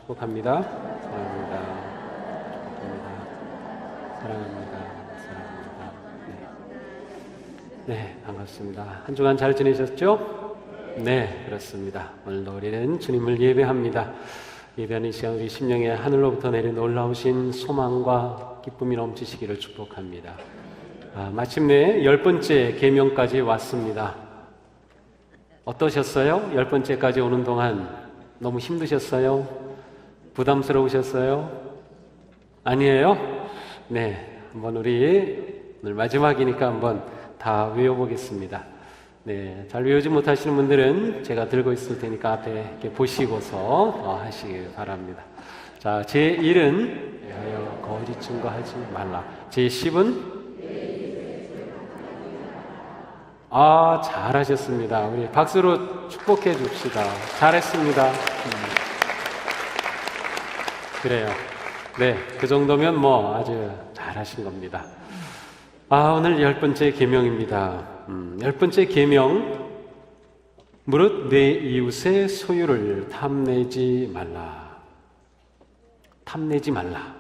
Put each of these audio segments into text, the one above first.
축복합니다. 사랑합니다. 축복합니다. 사랑합니다. 사랑합니다. 네, 반갑습니다. 한 주간 잘 지내셨죠? 네, 그렇습니다. 오늘도 우리는 주님을 예배합니다. 예배하는 시간 우리 심령에 하늘로부터 내린 놀라우신 소망과 기쁨이 넘치시기를 축복합니다. 마침내 10번째 계명까지 왔습니다. 어떠셨어요? 10번째까지 오는 동안 너무 힘드셨어요? 부담스러우셨어요? 아니에요? 네, 한번 우리 오늘 마지막이니까 한번 다 외워보겠습니다. 네, 잘 외우지 못하시는 분들은 제가 들고 있을 테니까 앞에 이렇게 보시고서 하시길 바랍니다. 자, 제1은 대하여 거짓 증거하지 말라. 제10은 잘하셨습니다. 우리 박수로 축복해 줍시다. 잘했습니다. 그래요. 네, 그 정도면 아주 잘하신 겁니다. 오늘 10번째 계명입니다. 10번째 계명, 무릇 내 이웃의 소유를 탐내지 말라. 탐내지 말라.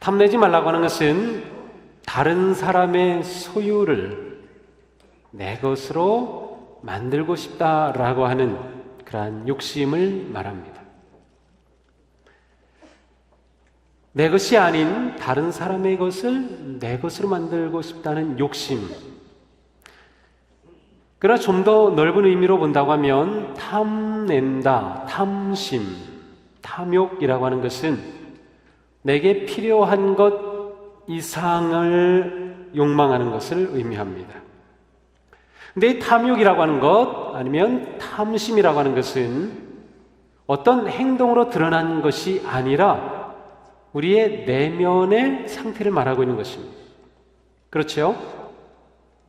탐내지 말라고 하는 것은 다른 사람의 소유를 내 것으로 만들고 싶다라고 하는 그러한 욕심을 말합니다. 내 것이 아닌 다른 사람의 것을 내 것으로 만들고 싶다는 욕심. 그러나 좀 더 넓은 의미로 본다고 하면 탐낸다, 탐심, 탐욕이라고 하는 것은 내게 필요한 것 이상을 욕망하는 것을 의미합니다. 근데 이 탐욕이라고 하는 것 아니면 탐심이라고 하는 것은 어떤 행동으로 드러난 것이 아니라 우리의 내면의 상태를 말하고 있는 것입니다. 그렇죠?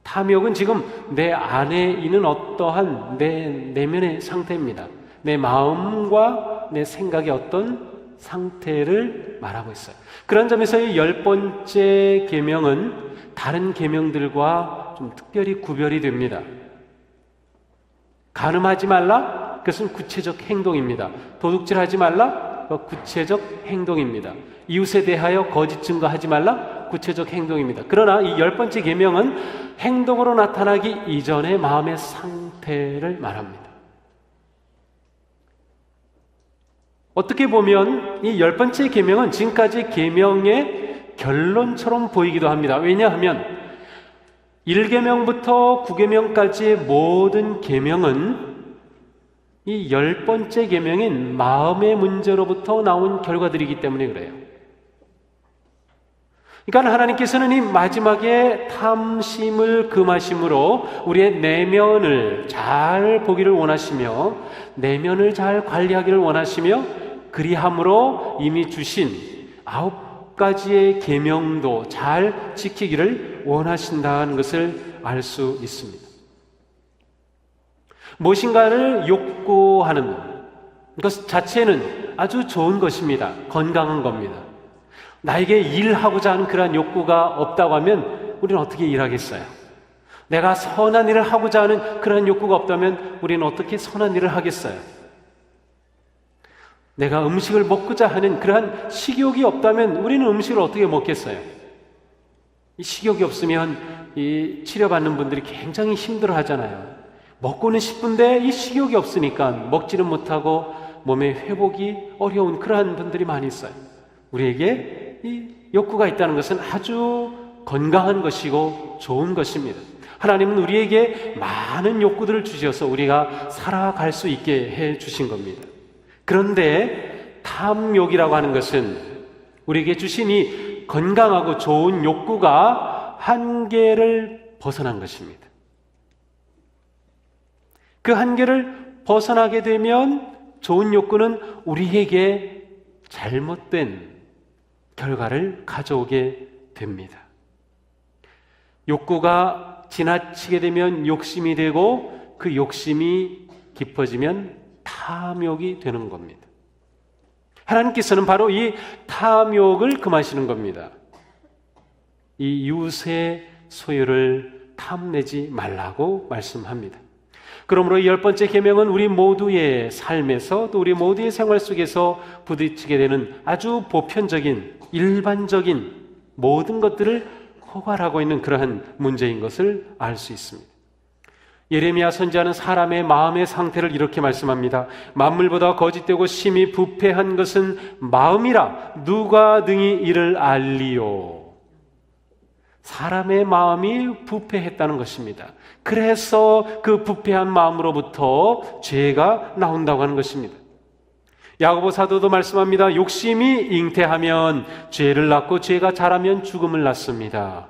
탐욕은 지금 내 안에 있는 어떠한 내 내면의 상태입니다. 내 마음과 내 생각의 어떤 상태를 말하고 있어요. 그런 점에서 이 10번째 계명은 다른 계명들과 좀 특별히 구별이 됩니다. 간음하지 말라? 그것은 구체적 행동입니다. 도둑질하지 말라? 구체적 행동입니다. 이웃에 대하여 거짓 증거하지 말라? 구체적 행동입니다. 그러나 이 10번째 계명은 행동으로 나타나기 이전의 마음의 상태를 말합니다. 어떻게 보면 이 10번째 계명은 지금까지 계명의 결론처럼 보이기도 합니다. 왜냐하면 1계명부터 9계명까지의 모든 계명은 이 10번째 계명인 마음의 문제로부터 나온 결과들이기 때문에 그래요. 그러니까 하나님께서는 이 마지막에 탐심을 금하심으로 우리의 내면을 잘 보기를 원하시며 내면을 잘 관리하기를 원하시며 그리함으로 이미 주신 9가지의 계명도 잘 지키기를 원하신다는 것을 알 수 있습니다. 무엇인가를 욕구하는 것 자체는 아주 좋은 것입니다. 건강한 겁니다. 나에게 일하고자 하는 그러한 욕구가 없다고 하면 우리는 어떻게 일하겠어요? 내가 선한 일을 하고자 하는 그러한 욕구가 없다면 우리는 어떻게 선한 일을 하겠어요? 내가 음식을 먹고자 하는 그러한 식욕이 없다면 우리는 음식을 어떻게 먹겠어요? 이 식욕이 없으면 이 치료받는 분들이 굉장히 힘들어 하잖아요. 먹고는 싶은데 이 식욕이 없으니까 먹지는 못하고 몸의 회복이 어려운 그러한 분들이 많이 있어요. 우리에게 이 욕구가 있다는 것은 아주 건강한 것이고 좋은 것입니다. 하나님은 우리에게 많은 욕구들을 주셔서 우리가 살아갈 수 있게 해 주신 겁니다. 그런데 탐욕이라고 하는 것은 우리에게 주신 이 건강하고 좋은 욕구가 한계를 벗어난 것입니다. 그 한계를 벗어나게 되면 좋은 욕구는 우리에게 잘못된 결과를 가져오게 됩니다. 욕구가 지나치게 되면 욕심이 되고 그 욕심이 깊어지면 탐욕이 되는 겁니다. 하나님께서는 바로 이 탐욕을 금하시는 겁니다. 이 이웃의 소유를 탐내지 말라고 말씀합니다. 그러므로 이 10번째 계명은 우리 모두의 삶에서 또 우리 모두의 생활 속에서 부딪히게 되는 아주 보편적인 일반적인 모든 것들을 포괄하고 있는 그러한 문제인 것을 알 수 있습니다. 예레미야 선지자는 사람의 마음의 상태를 이렇게 말씀합니다. 만물보다 거짓되고 심히 부패한 것은 마음이라 누가 능히 이를 알리요. 사람의 마음이 부패했다는 것입니다. 그래서 그 부패한 마음으로부터 죄가 나온다고 하는 것입니다. 야고보 사도도 말씀합니다. 욕심이 잉태하면 죄를 낳고 죄가 자라면 죽음을 낳습니다.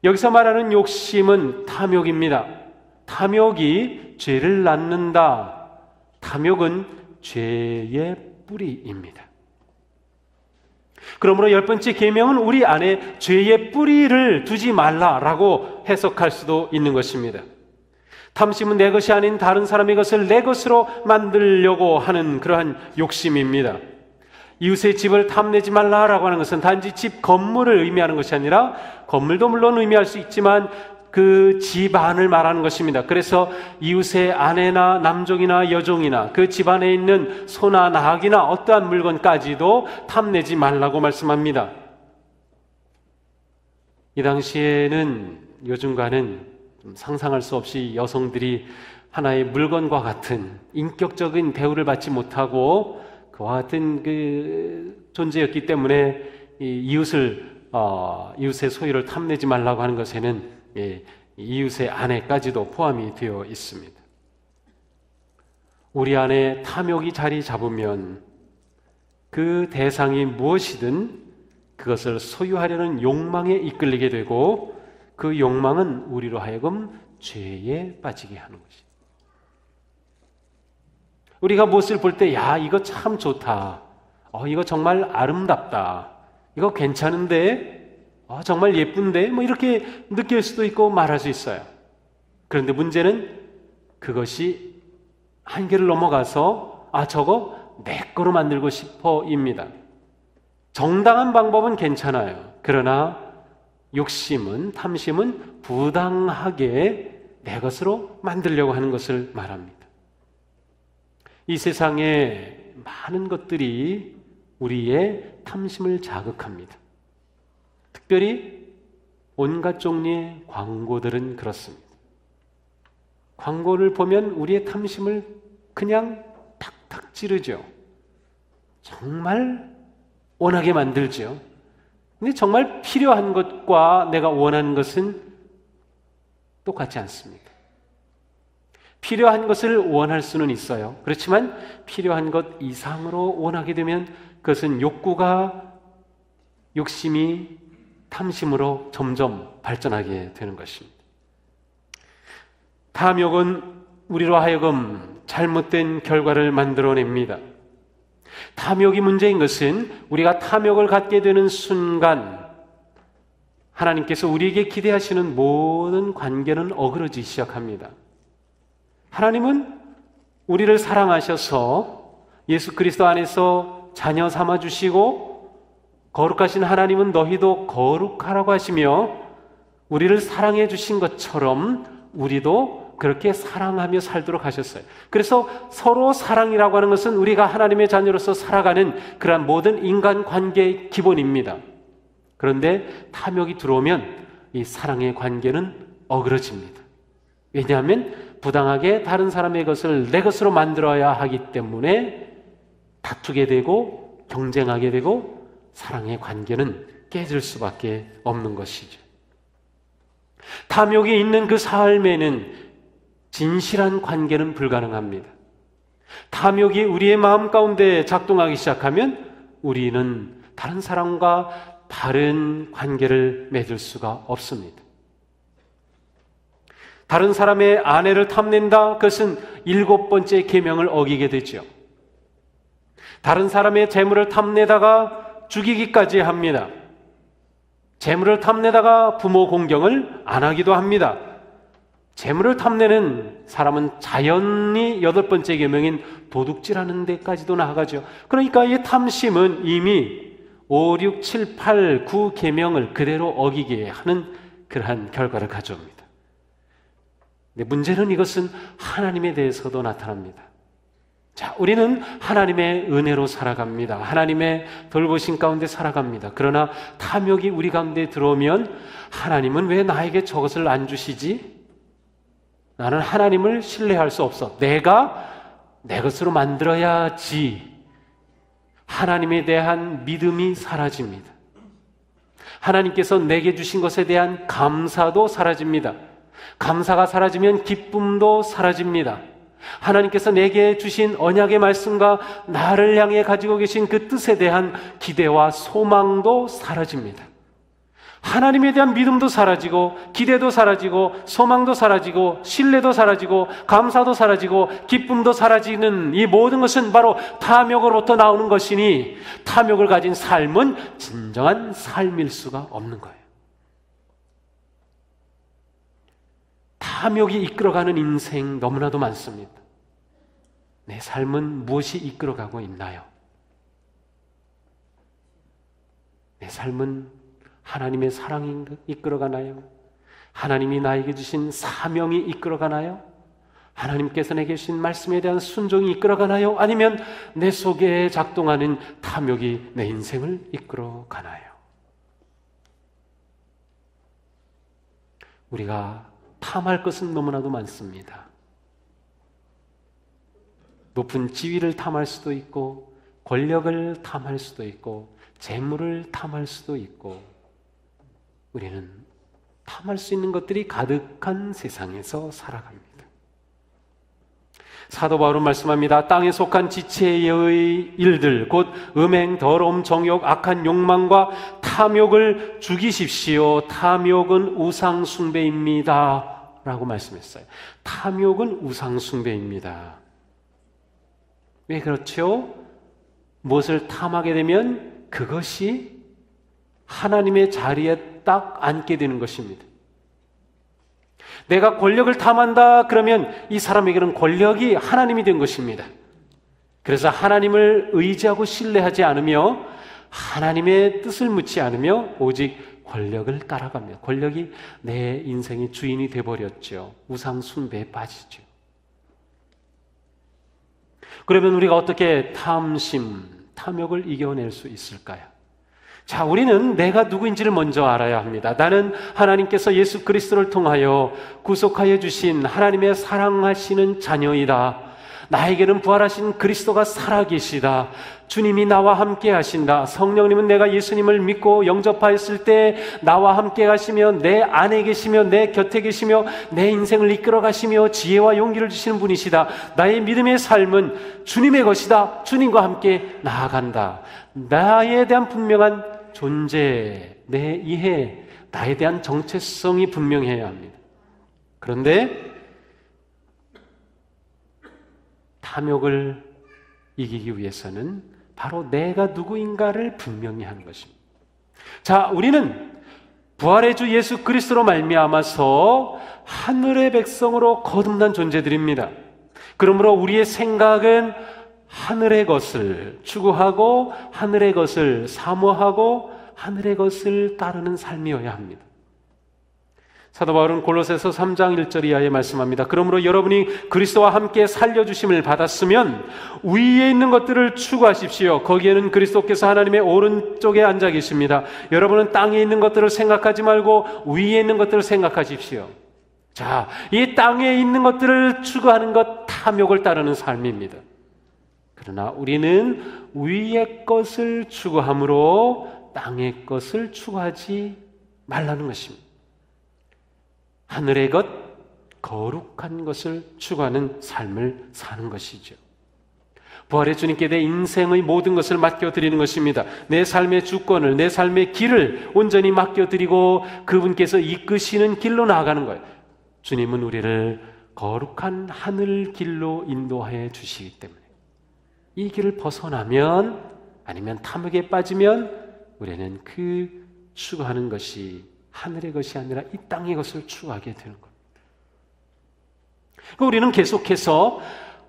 여기서 말하는 욕심은 탐욕입니다. 탐욕이 죄를 낳는다. 탐욕은 죄의 뿌리입니다. 그러므로 10번째 계명은 우리 안에 죄의 뿌리를 두지 말라라고 해석할 수도 있는 것입니다. 탐심은 내 것이 아닌 다른 사람의 것을 내 것으로 만들려고 하는 그러한 욕심입니다. 이웃의 집을 탐내지 말라라고 하는 것은 단지 집 건물을 의미하는 것이 아니라 건물도 물론 의미할 수 있지만 그 집안을 말하는 것입니다. 그래서 이웃의 아내나 남종이나 여종이나 그 집안에 있는 소나 낙이나 어떠한 물건까지도 탐내지 말라고 말씀합니다. 이 당시에는 요즘과는 좀 상상할 수 없이 여성들이 하나의 물건과 같은 인격적인 대우를 받지 못하고 그와 같은 그 존재였기 때문에 이웃의 소유를 탐내지 말라고 하는 것에는 이웃의 아내까지도 포함이 되어 있습니다. 우리 안에 탐욕이 자리 잡으면 그 대상이 무엇이든 그것을 소유하려는 욕망에 이끌리게 되고 그 욕망은 우리로 하여금 죄에 빠지게 하는 것입니다. 우리가 무엇을 볼 때 야 이거 참 좋다, 이거 정말 아름답다, 이거 괜찮은데, 정말 예쁜데, 이렇게 느낄 수도 있고 말할 수 있어요. 그런데 문제는 그것이 한계를 넘어가서 저거 내 거로 만들고 싶어입니다. 정당한 방법은 괜찮아요. 그러나 욕심은, 탐심은 부당하게 내 것으로 만들려고 하는 것을 말합니다. 이 세상에 많은 것들이 우리의 탐심을 자극합니다. 특별히 온갖 종류의 광고들은 그렇습니다. 광고를 보면 우리의 탐심을 그냥 탁탁 찌르죠. 정말 원하게 만들죠. 근데 정말 필요한 것과 내가 원하는 것은 똑같지 않습니다. 필요한 것을 원할 수는 있어요. 그렇지만 필요한 것 이상으로 원하게 되면 그것은 욕심이 탐심으로 점점 발전하게 되는 것입니다. 탐욕은 우리로 하여금 잘못된 결과를 만들어냅니다. 탐욕이 문제인 것은 우리가 탐욕을 갖게 되는 순간 하나님께서 우리에게 기대하시는 모든 관계는 어그러지기 시작합니다. 하나님은 우리를 사랑하셔서 예수 그리스도 안에서 자녀 삼아주시고 거룩하신 하나님은 너희도 거룩하라고 하시며 우리를 사랑해 주신 것처럼 우리도 그렇게 사랑하며 살도록 하셨어요. 그래서 서로 사랑이라고 하는 것은 우리가 하나님의 자녀로서 살아가는 그러한 모든 인간관계의 기본입니다. 그런데 탐욕이 들어오면 이 사랑의 관계는 어그러집니다. 왜냐하면 부당하게 다른 사람의 것을 내 것으로 만들어야 하기 때문에 다투게 되고 경쟁하게 되고 사랑의 관계는 깨질 수밖에 없는 것이죠. 탐욕이 있는 그 삶에는 진실한 관계는 불가능합니다. 탐욕이 우리의 마음 가운데 작동하기 시작하면 우리는 다른 사람과 바른 관계를 맺을 수가 없습니다. 다른 사람의 아내를 탐낸다, 그것은 7번째 계명을 어기게 되죠. 다른 사람의 재물을 탐내다가 죽이기까지 합니다. 재물을 탐내다가 부모 공경을 안 하기도 합니다. 재물을 탐내는 사람은 자연히 8번째 계명인 도둑질하는 데까지도 나아가죠. 그러니까 이 탐심은 이미 5, 6, 7, 8, 9 계명을 그대로 어기게 하는 그러한 결과를 가져옵니다. 근데 문제는 이것은 하나님에 대해서도 나타납니다. 자, 우리는 하나님의 은혜로 살아갑니다. 하나님의 돌보심 가운데 살아갑니다. 그러나 탐욕이 우리 가운데 들어오면 하나님은 왜 나에게 저것을 안 주시지? 나는 하나님을 신뢰할 수 없어. 내가 내 것으로 만들어야지. 하나님에 대한 믿음이 사라집니다. 하나님께서 내게 주신 것에 대한 감사도 사라집니다. 감사가 사라지면 기쁨도 사라집니다. 하나님께서 내게 주신 언약의 말씀과 나를 향해 가지고 계신 그 뜻에 대한 기대와 소망도 사라집니다. 하나님에 대한 믿음도 사라지고, 기대도 사라지고, 소망도 사라지고, 신뢰도 사라지고, 감사도 사라지고, 기쁨도 사라지는 이 모든 것은 바로 탐욕으로부터 나오는 것이니, 탐욕을 가진 삶은 진정한 삶일 수가 없는 거예요. 탐욕이 이끌어가는 인생 너무나도 많습니다. 내 삶은 무엇이 이끌어가고 있나요? 내 삶은 하나님의 사랑이 이끌어가나요? 하나님이 나에게 주신 사명이 이끌어가나요? 하나님께서 내게 주신 말씀에 대한 순종이 이끌어가나요? 아니면 내 속에 작동하는 탐욕이 내 인생을 이끌어가나요? 우리가 탐할 것은 너무나도 많습니다. 높은 지위를 탐할 수도 있고, 권력을 탐할 수도 있고, 재물을 탐할 수도 있고, 우리는 탐할 수 있는 것들이 가득한 세상에서 살아갑니다. 사도 바울은 말씀합니다. 땅에 속한 지체의 일들, 곧 음행, 더러움, 정욕, 악한 욕망과 탐욕을 죽이십시오. 탐욕은 우상 숭배입니다 라고 말씀했어요. 탐욕은 우상 숭배입니다. 왜 그렇죠? 무엇을 탐하게 되면 그것이 하나님의 자리에 딱 앉게 되는 것입니다. 내가 권력을 탐한다 그러면 이 사람에게는 권력이 하나님이 된 것입니다. 그래서 하나님을 의지하고 신뢰하지 않으며 하나님의 뜻을 묻지 않으며 오직 권력을 따라갑니다. 권력이 내 인생의 주인이 되어버렸죠. 우상 숭배에 빠지죠. 그러면 우리가 어떻게 탐욕을 이겨낼 수 있을까요? 자, 우리는 내가 누구인지를 먼저 알아야 합니다. 나는 하나님께서 예수 그리스도를 통하여 구속하여 주신 하나님의 사랑하시는 자녀이다. 나에게는 부활하신 그리스도가 살아계시다. 주님이 나와 함께 하신다. 성령님은 내가 예수님을 믿고 영접하였을 때 나와 함께 가시며 내 안에 계시며 내 곁에 계시며 내 인생을 이끌어 가시며 지혜와 용기를 주시는 분이시다. 나의 믿음의 삶은 주님의 것이다. 주님과 함께 나아간다. 나에 대한 분명한 존재, 내 이해, 나에 대한 정체성이 분명해야 합니다. 그런데 탐욕을 이기기 위해서는 바로 내가 누구인가를 분명히 하는 것입니다. 자, 우리는 부활의 주 예수 그리스도로 말미암아서 하늘의 백성으로 거듭난 존재들입니다. 그러므로 우리의 생각은 하늘의 것을 추구하고 하늘의 것을 사모하고 하늘의 것을 따르는 삶이어야 합니다. 사도 바울은 골로새서 3장 1절 이하에 말씀합니다. 그러므로 여러분이 그리스도와 함께 살려주심을 받았으면 위에 있는 것들을 추구하십시오. 거기에는 그리스도께서 하나님의 오른쪽에 앉아 계십니다. 여러분은 땅에 있는 것들을 생각하지 말고 위에 있는 것들을 생각하십시오. 자, 이 땅에 있는 것들을 추구하는 것, 탐욕을 따르는 삶입니다. 그러나 우리는 위의 것을 추구함으로 땅의 것을 추구하지 말라는 것입니다. 하늘의 것, 거룩한 것을 추구하는 삶을 사는 것이죠. 부활의 주님께 내 인생의 모든 것을 맡겨드리는 것입니다. 내 삶의 주권을, 내 삶의 길을 온전히 맡겨드리고 그분께서 이끄시는 길로 나아가는 거예요. 주님은 우리를 거룩한 하늘 길로 인도하여 주시기 때문에 이 길을 벗어나면, 아니면 탐욕에 빠지면 우리는 그 추구하는 것이 하늘의 것이 아니라 이 땅의 것을 추구하게 되는 겁니다. 우리는 계속해서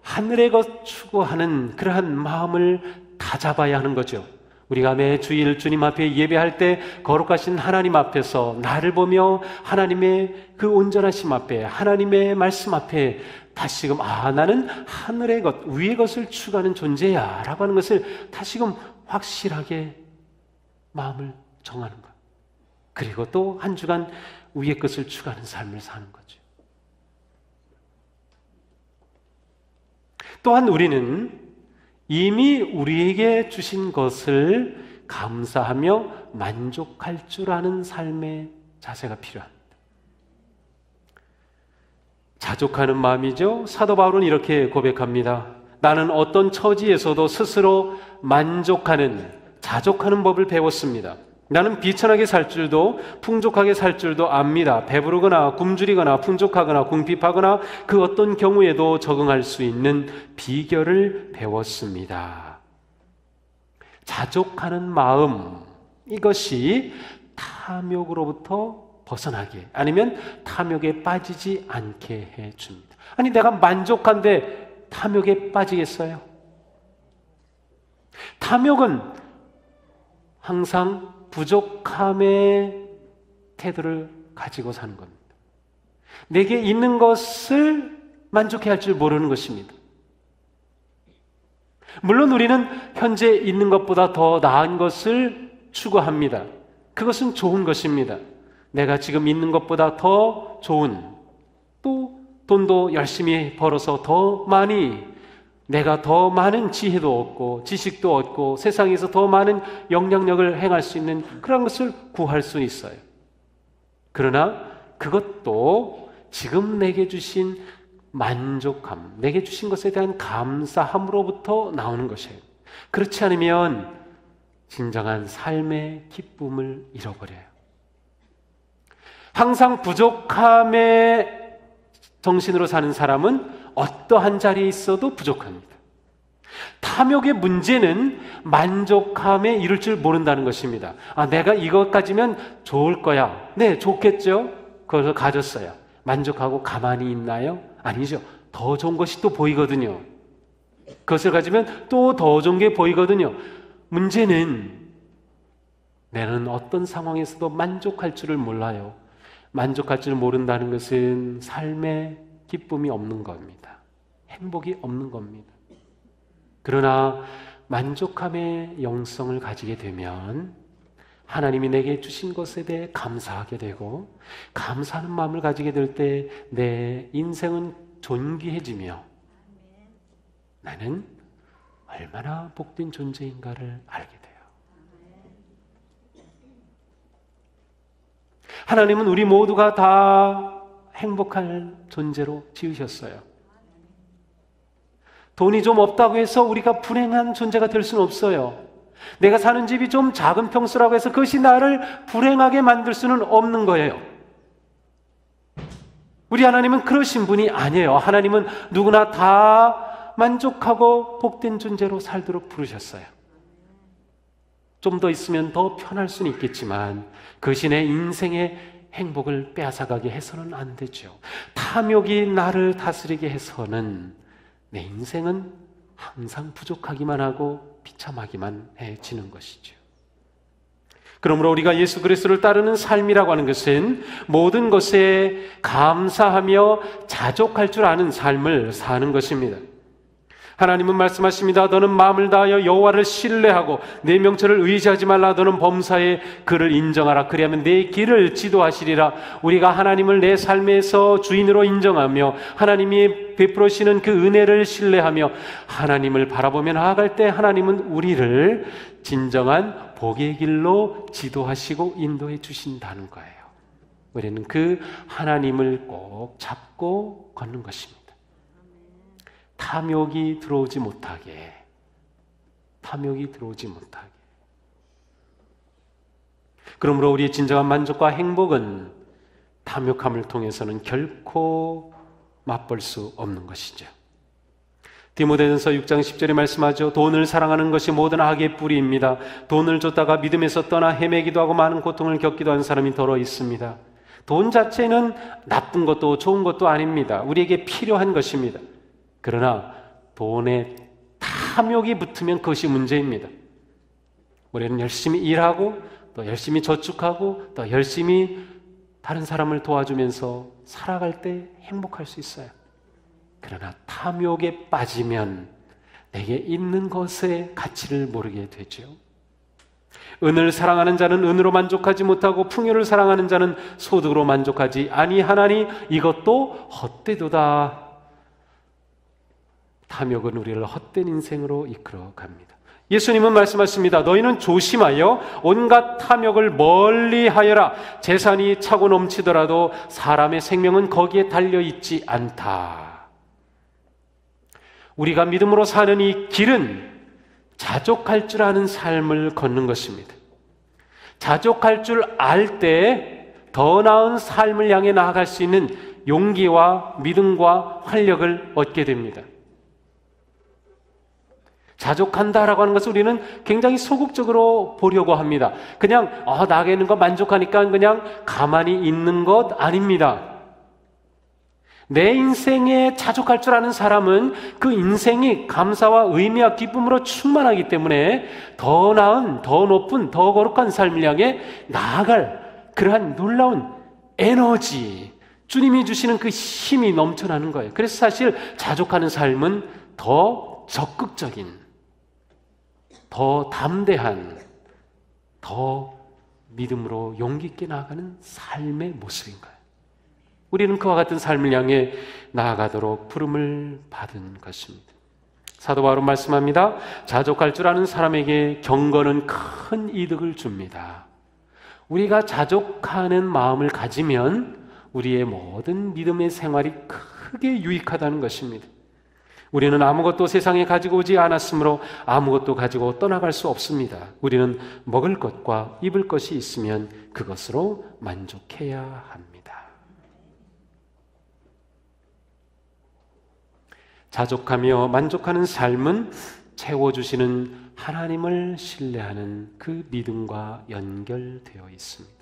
하늘의 것 추구하는 그러한 마음을 다잡아야 하는 거죠. 우리가 매 주일 주님 앞에 예배할 때 거룩하신 하나님 앞에서 나를 보며 하나님의 그 온전하심 앞에, 하나님의 말씀 앞에 다시금 나는 하늘의 것, 위의 것을 추구하는 존재야 라고 하는 것을 다시금 확실하게 마음을 정하는 것. 그리고 또 한 주간 위의 것을 추구하는 삶을 사는 거죠. 또한 우리는 이미 우리에게 주신 것을 감사하며 만족할 줄 아는 삶의 자세가 필요합니다. 자족하는 마음이죠. 사도 바울은 이렇게 고백합니다. 나는 어떤 처지에서도 스스로 만족하는, 자족하는 법을 배웠습니다. 나는 비천하게 살 줄도 풍족하게 살 줄도 압니다. 배부르거나 굶주리거나 풍족하거나 궁핍하거나 그 어떤 경우에도 적응할 수 있는 비결을 배웠습니다. 자족하는 마음, 이것이 탐욕으로부터 벗어나게, 아니면 탐욕에 빠지지 않게 해줍니다. 아니, 내가 만족한데 탐욕에 빠지겠어요? 탐욕은 항상 부족함의 태도를 가지고 사는 겁니다. 내게 있는 것을 만족해야 할 줄 모르는 것입니다. 물론 우리는 현재 있는 것보다 더 나은 것을 추구합니다. 그것은 좋은 것입니다. 내가 지금 있는 것보다 더 좋은, 또 돈도 열심히 벌어서 더 많이, 내가 더 많은 지혜도 얻고 지식도 얻고 세상에서 더 많은 영향력을 행할 수 있는 그런 것을 구할 수 있어요. 그러나 그것도 지금 내게 주신 만족함, 내게 주신 것에 대한 감사함으로부터 나오는 것이에요. 그렇지 않으면 진정한 삶의 기쁨을 잃어버려요. 항상 부족함의 정신으로 사는 사람은 어떠한 자리에 있어도 부족합니다. 탐욕의 문제는 만족함에 이를 줄 모른다는 것입니다. 내가 이것 가지면 좋을 거야. 네, 좋겠죠. 그걸 가졌어요. 만족하고 가만히 있나요? 아니죠. 더 좋은 것이 또 보이거든요. 그것을 가지면 또 더 좋은 게 보이거든요. 문제는 나는 어떤 상황에서도 만족할 줄을 몰라요. 만족할 줄 모른다는 것은 삶에 기쁨이 없는 겁니다. 행복이 없는 겁니다. 그러나 만족함의 영성을 가지게 되면 하나님이 내게 주신 것에 대해 감사하게 되고, 감사하는 마음을 가지게 될 때 내 인생은 존귀해지며 나는 얼마나 복된 존재인가를 알게 돼요. 하나님은 우리 모두가 다 행복할 존재로 지으셨어요. 돈이 좀 없다고 해서 우리가 불행한 존재가 될 수는 없어요. 내가 사는 집이 좀 작은 평수라고 해서 그것이 나를 불행하게 만들 수는 없는 거예요. 우리 하나님은 그러신 분이 아니에요. 하나님은 누구나 다 만족하고 복된 존재로 살도록 부르셨어요. 좀 더 있으면 더 편할 수는 있겠지만 그것이 내 인생의 행복을 빼앗아가게 해서는 안 되죠. 탐욕이 나를 다스리게 해서는 내 인생은 항상 부족하기만 하고 비참하기만 해지는 것이죠. 그러므로 우리가 예수 그리스도를 따르는 삶이라고 하는 것은 모든 것에 감사하며 자족할 줄 아는 삶을 사는 것입니다. 하나님은 말씀하십니다. 너는 마음을 다하여 여호와를 신뢰하고 내 명철을 의지하지 말라. 너는 범사에 그를 인정하라. 그리하면 내 길을 지도하시리라. 우리가 하나님을 내 삶에서 주인으로 인정하며 하나님이 베풀으시는 그 은혜를 신뢰하며 하나님을 바라보며 나아갈 때 하나님은 우리를 진정한 복의 길로 지도하시고 인도해 주신다는 거예요. 우리는 그 하나님을 꼭 잡고 걷는 것입니다. 탐욕이 들어오지 못하게, 탐욕이 들어오지 못하게. 그러므로 우리의 진정한 만족과 행복은 탐욕함을 통해서는 결코 맛볼 수 없는 것이죠. 디모데전서 6장 10절에 말씀하죠. 돈을 사랑하는 것이 모든 악의 뿌리입니다. 돈을 줬다가 믿음에서 떠나 헤매기도 하고 많은 고통을 겪기도 한 사람이 더러 있습니다. 돈 자체는 나쁜 것도 좋은 것도 아닙니다. 우리에게 필요한 것입니다. 그러나 돈에 탐욕이 붙으면 그것이 문제입니다. 우리는 열심히 일하고 또 열심히 저축하고 또 열심히 다른 사람을 도와주면서 살아갈 때 행복할 수 있어요. 그러나 탐욕에 빠지면 내게 있는 것의 가치를 모르게 되죠. 은을 사랑하는 자는 은으로 만족하지 못하고 풍요를 사랑하는 자는 소득으로 만족하지 아니하나니 이것도 헛되도다. 탐욕은 우리를 헛된 인생으로 이끌어 갑니다. 예수님은 말씀하십니다. 너희는 조심하여 온갖 탐욕을 멀리하여라. 재산이 차고 넘치더라도 사람의 생명은 거기에 달려있지 않다. 우리가 믿음으로 사는 이 길은 자족할 줄 아는 삶을 걷는 것입니다. 자족할 줄 알 때 더 나은 삶을 향해 나아갈 수 있는 용기와 믿음과 활력을 얻게 됩니다. 자족한다라고 하는 것을 우리는 굉장히 소극적으로 보려고 합니다. 그냥 나게 있는 거 만족하니까 그냥 가만히 있는 것 아닙니다. 내 인생에 자족할 줄 아는 사람은 그 인생이 감사와 의미와 기쁨으로 충만하기 때문에 더 나은, 더 높은, 더 거룩한 삶을 향해 나아갈 그러한 놀라운 에너지, 주님이 주시는 그 힘이 넘쳐나는 거예요. 그래서 사실 자족하는 삶은 더 적극적인, 더 담대한, 더 믿음으로 용기 있게 나아가는 삶의 모습인 거예요. 우리는 그와 같은 삶을 향해 나아가도록 부름을 받은 것입니다. 사도 바울은 말씀합니다. 자족할 줄 아는 사람에게 경건은 큰 이득을 줍니다. 우리가 자족하는 마음을 가지면 우리의 모든 믿음의 생활이 크게 유익하다는 것입니다. 우리는 아무것도 세상에 가지고 오지 않았으므로 아무것도 가지고 떠나갈 수 없습니다. 우리는 먹을 것과 입을 것이 있으면 그것으로 만족해야 합니다. 자족하며 만족하는 삶은 채워주시는 하나님을 신뢰하는 그 믿음과 연결되어 있습니다.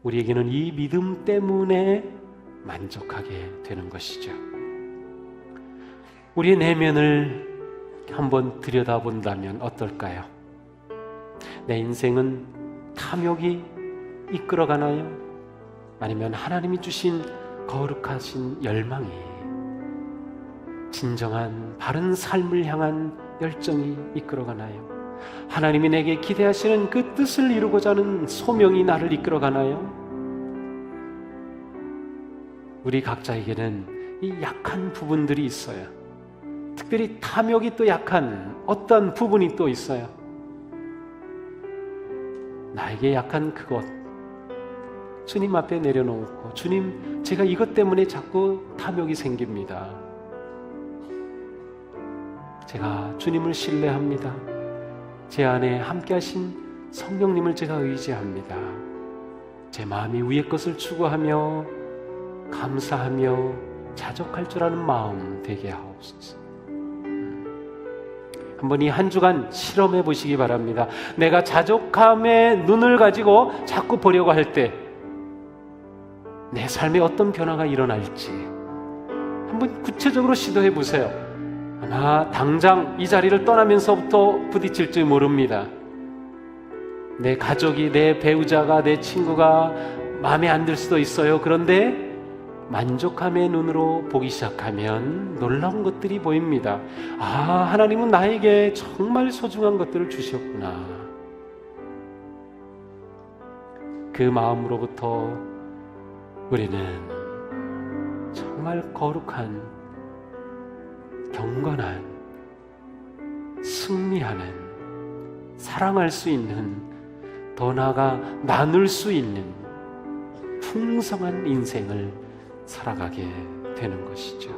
우리에게는 이 믿음 때문에 만족하게 되는 것이죠. 우리의 내면을 한번 들여다본다면 어떨까요? 내 인생은 탐욕이 이끌어가나요? 아니면 하나님이 주신 거룩하신 열망이, 진정한 바른 삶을 향한 열정이 이끌어가나요? 하나님이 내게 기대하시는 그 뜻을 이루고자 하는 소명이 나를 이끌어가나요? 우리 각자에게는 이 약한 부분들이 있어요. 특별히 탐욕이 또 약한 어떤 부분이 또 있어요. 나에게 약한 그것 주님 앞에 내려놓고, 주님, 제가 이것 때문에 자꾸 탐욕이 생깁니다. 제가 주님을 신뢰합니다. 제 안에 함께 하신 성령님을 제가 의지합니다. 제 마음이 위의 것을 추구하며 감사하며 자족할 줄 아는 마음 되게 하옵소서. 한번 이 한 주간 실험해 보시기 바랍니다. 내가 자족함의 눈을 가지고 자꾸 보려고 할 때 내 삶에 어떤 변화가 일어날지 한번 구체적으로 시도해 보세요. 아마 당장 이 자리를 떠나면서부터 부딪힐지 모릅니다. 내 가족이, 내 배우자가, 내 친구가 마음에 안 들 수도 있어요. 그런데 만족함의 눈으로 보기 시작하면 놀라운 것들이 보입니다. 아, 하나님은 나에게 정말 소중한 것들을 주셨구나. 그 마음으로부터 우리는 정말 거룩한, 경건한, 승리하는, 사랑할 수 있는, 더 나아가 나눌 수 있는 풍성한 인생을 살아가게 되는 것이죠.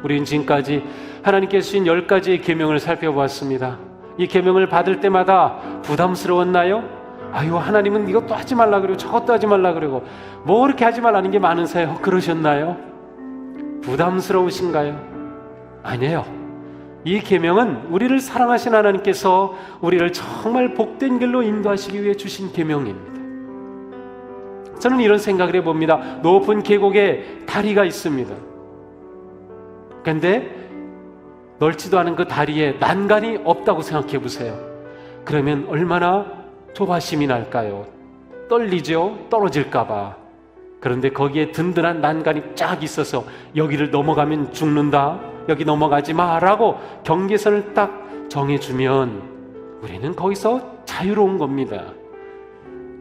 우리는 지금까지 하나님께서 주신 10가지의 계명을 살펴보았습니다. 이 계명을 받을 때마다 부담스러웠나요? 아유, 하나님은 이것도 하지 말라 그러고 저것도 하지 말라 그러고 뭐 그렇게 하지 말라는 게 많으세요? 그러셨나요? 부담스러우신가요? 아니에요. 이 계명은 우리를 사랑하신 하나님께서 우리를 정말 복된 길로 인도하시기 위해 주신 계명입니다. 저는 이런 생각을 해봅니다. 높은 계곡에 다리가 있습니다. 그런데 넓지도 않은 그 다리에 난간이 없다고 생각해 보세요. 그러면 얼마나 조바심이 날까요? 떨리죠? 떨어질까봐. 그런데 거기에 든든한 난간이 쫙 있어서 여기를 넘어가면 죽는다, 여기 넘어가지 마라고 경계선을 딱 정해주면 우리는 거기서 자유로운 겁니다.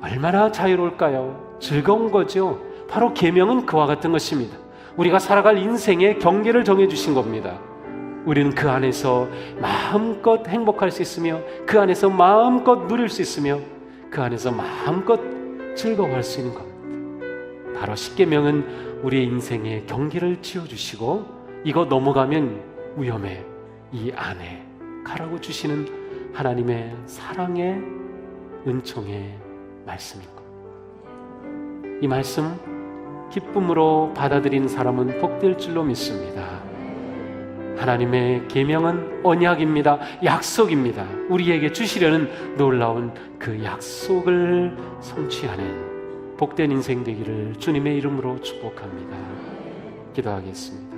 얼마나 자유로울까요? 즐거운 거죠. 바로 계명은 그와 같은 것입니다. 우리가 살아갈 인생의 경계를 정해주신 겁니다. 우리는 그 안에서 마음껏 행복할 수 있으며, 그 안에서 마음껏 누릴 수 있으며, 그 안에서 마음껏 즐거워할 수 있는 겁니다. 바로 십계명은 우리의 인생의 경계를 지어주시고, 이거 넘어가면 위험해, 이 안에 가라고 주시는 하나님의 사랑의 은총의 말씀인 겁니다. 이 말씀 기쁨으로 받아들인 사람은 복될 줄로 믿습니다. 하나님의 계명은 언약입니다. 약속입니다. 우리에게 주시려는 놀라운 그 약속을 성취하는 복된 인생 되기를 주님의 이름으로 축복합니다. 기도하겠습니다.